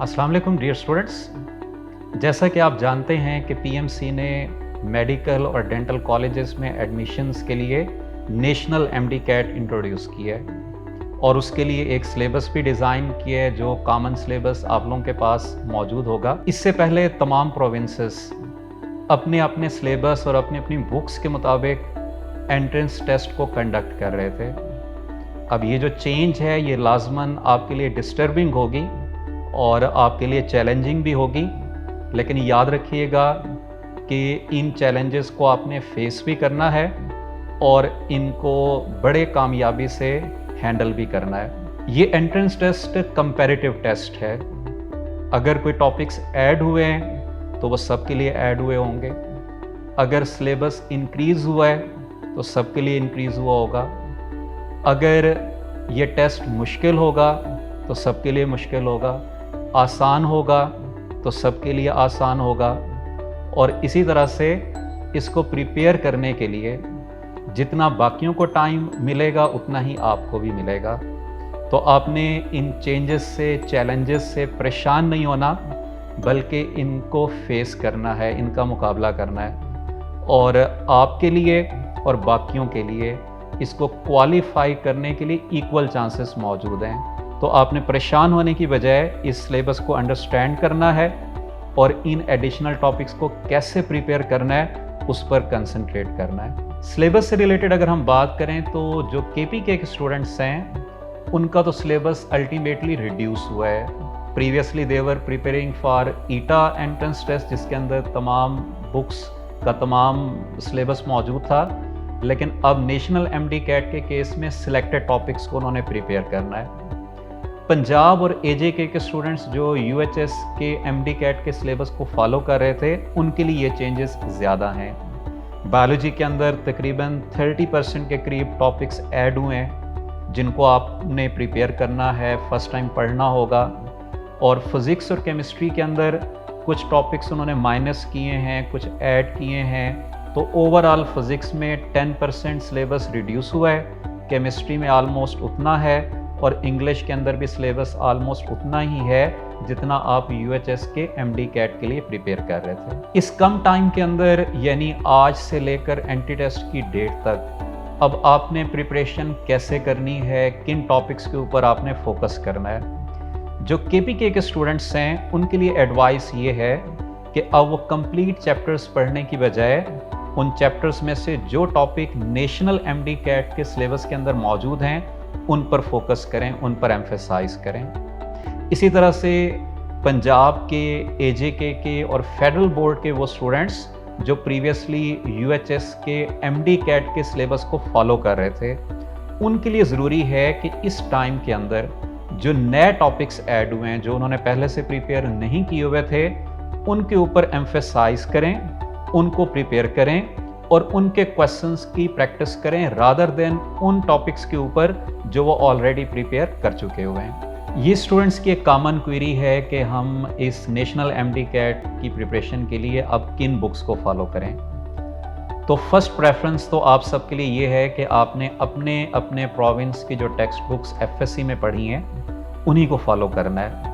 अस्सलाम वालेकुम dear students. जैसा कि आप जानते हैं कि पीएमसी ने मेडिकल और डेंटल कॉलेजेस में एडमिशन्स के लिए नेशनल एमडी कैट इंट्रोड्यूस किया है और उसके लिए एक सिलेबस भी डिज़ाइन किया है जो कॉमन सिलेबस आप लोगों के पास मौजूद होगा। इससे पहले तमाम प्रोविंसेस अपने अपने सिलेबस और अपनी अपनी बुक्स के मुताबिक एंट्रेंस टेस्ट को कंडक्ट कर रहे थे। अब ये जो चेंज है ये लाजमन आपके लिए डिस्टर्बिंग होगी और आपके लिए चैलेंजिंग भी होगी, लेकिन याद रखिएगा कि इन चैलेंजेस को आपने फेस भी करना है और इनको बड़े कामयाबी से हैंडल भी करना है। ये एंट्रेंस टेस्ट कंपैरेटिव टेस्ट है। अगर कोई टॉपिक्स ऐड हुए हैं तो वो सबके लिए ऐड हुए होंगे। अगर सिलेबस इंक्रीज़ हुआ है तो सबके लिए इंक्रीज़ हुआ होगा। अगर ये टेस्ट मुश्किल होगा तो सबके लिए मुश्किल होगा, आसान होगा तो सबके लिए आसान होगा। और इसी तरह से इसको प्रिपेयर करने के लिए जितना बाकियों को टाइम मिलेगा उतना ही आपको भी मिलेगा। तो आपने इन चेंजेस से, चैलेंजेस से परेशान नहीं होना, बल्कि इनको फेस करना है, इनका मुकाबला करना है। और आपके लिए और बाकियों के लिए इसको क्वालिफाई करने के लिए इक्वल चांसेस मौजूद हैं। तो आपने परेशान होने की बजाय इस सिलेबस को अंडरस्टैंड करना है और इन एडिशनल टॉपिक्स को कैसे प्रिपेयर करना है उस पर कंसंट्रेट करना है। सिलेबस से रिलेटेड अगर हम बात करें तो जो केपीके के स्टूडेंट्स हैं उनका तो सिलेबस अल्टीमेटली रिड्यूस हुआ है। Previously they were preparing for ETEA entrance test जिसके अंदर तमाम बुक्स का तमाम सिलेबस मौजूद था, लेकिन अब नेशनल एमडी कैट के केस में सिलेक्टेड टॉपिक्स को उन्होंने प्रिपेयर करना है। पंजाब और एजेके के स्टूडेंट्स जो यूएचएस के एमडी कैट के सिलेबस को फॉलो कर रहे थे उनके लिए ये चेंजेस ज़्यादा हैं। बायोलॉजी के अंदर तकरीबन 30% के करीब टॉपिक्स ऐड हुए हैं जिनको आपने प्रिपेयर करना है, फर्स्ट टाइम पढ़ना होगा। और फिज़िक्स और केमिस्ट्री के अंदर कुछ टॉपिक्स उन्होंने माइनस किए हैं, कुछ ऐड किए हैं। तो ओवरऑल फिज़िक्स में 10% सिलेबस रिड्यूस हुआ है, केमिस्ट्री में आलमोस्ट उतना है और इंग्लिश के अंदर भी सिलेबस आलमोस्ट उतना ही है जितना आप यूएचएस के एमडी कैट के लिए प्रिपेयर कर रहे थे। इस कम टाइम के अंदर यानी आज से लेकर एंटी टेस्ट की डेट तक अब आपने प्रिपरेशन कैसे करनी है, किन टॉपिक्स के ऊपर आपने फोकस करना है। जो केपीके के स्टूडेंट्स हैं उनके लिए एडवाइस ये है कि अब वो कंप्लीट चैप्टर्स पढ़ने की बजाय उन चैप्टर्स में से जो टॉपिक नेशनल एमडी कैट के सिलेबस के अंदर मौजूद हैं उन पर फोकस करें, उन पर एम्फेसाइज करें। इसी तरह से पंजाब के, एजेके के और फेडरल बोर्ड के वो स्टूडेंट्स जो प्रीवियसली यूएचएस के एमडी कैट के सिलेबस को फॉलो कर रहे थे उनके लिए ज़रूरी है कि इस टाइम के अंदर जो नए टॉपिक्स ऐड हुए हैं, जो उन्होंने पहले से प्रिपेयर नहीं किए हुए थे, उनके ऊपर एम्फेसाइज करें, उनको प्रिपेयर करें और उनके क्वेश्चंस की प्रैक्टिस करें रादर देन उन टॉपिक्स के ऊपर जो वो ऑलरेडी प्रिपेयर कर चुके हुए हैं। ये स्टूडेंट्स की एक कॉमन क्वेरी है कि हम इस नेशनल एमडी कैट की प्रिपरेशन के लिए अब किन बुक्स को फॉलो करें। तो फर्स्ट प्रेफरेंस तो आप सबके लिए ये है कि आपने अपने अपने प्रोविंस की जो टेक्स्ट बुक्स एफएससी में पढ़ी हैं उन्हीं को फॉलो करना है।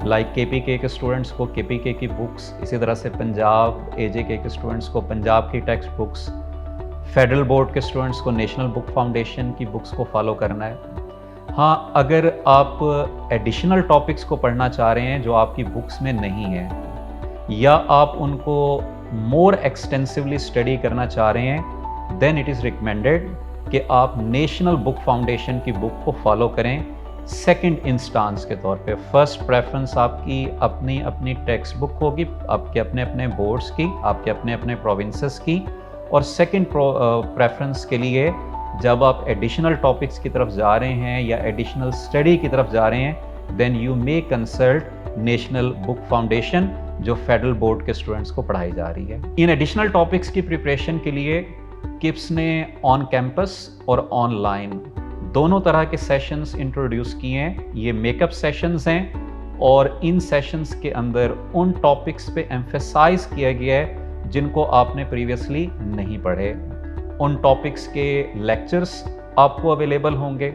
लाइक केपीके के स्टूडेंट्स को केपीके की बुक्स, इसी तरह से पंजाब एजेके के स्टूडेंट्स को पंजाब की टेक्स्ट बुक्स, फेडरल बोर्ड के स्टूडेंट्स को नेशनल बुक फाउंडेशन की बुक्स को फॉलो करना है। हाँ, अगर आप एडिशनल टॉपिक्स को पढ़ना चाह रहे हैं जो आपकी बुक्स में नहीं है या आप उनको मोर एक्सटेंसिवली स्टडी करना चाह रहे हैं, देन इट इज़ रिकमेंडेड कि आप नेशनल बुक फाउंडेशन की बुक को फॉलो करें सेकंड इंस्टांस के तौर पे। फर्स्ट प्रेफरेंस आपकी अपनी अपनी टेक्स्ट बुक होगी, आपके अपने अपने बोर्ड्स की, आपके अपने अपने प्रोविंसेस की। और सेकंड प्रेफरेंस के लिए जब आप एडिशनल टॉपिक्स की तरफ जा रहे हैं या एडिशनल स्टडी की तरफ जा रहे हैं, then you may consult national book foundation जो फेडरल बोर्ड के स्टूडेंट्स को पढ़ाई जा रही है। इन एडिशनल टॉपिक्स की प्रिपरेशन के लिए किप्स ने ऑन कैंपस और ऑनलाइन दोनों तरह के सेशंस इंट्रोड्यूस किए हैं। ये मेकअप सेशंस हैं और इन सेशंस के अंदर उन टॉपिक्स पे एम्फेसाइज किया गया है जिनको आपने प्रीवियसली नहीं पढ़े। उन टॉपिक्स के लेक्चर्स आपको अवेलेबल होंगे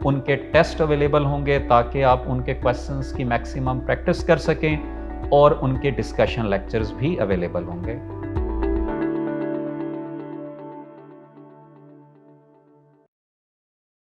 उनके टेस्ट अवेलेबल होंगे ताकि आप उनके क्वेश्चंस की मैक्सिमम प्रैक्टिस कर सकें और उनके डिस्कशन लेक्चर्स भी अवेलेबल होंगे।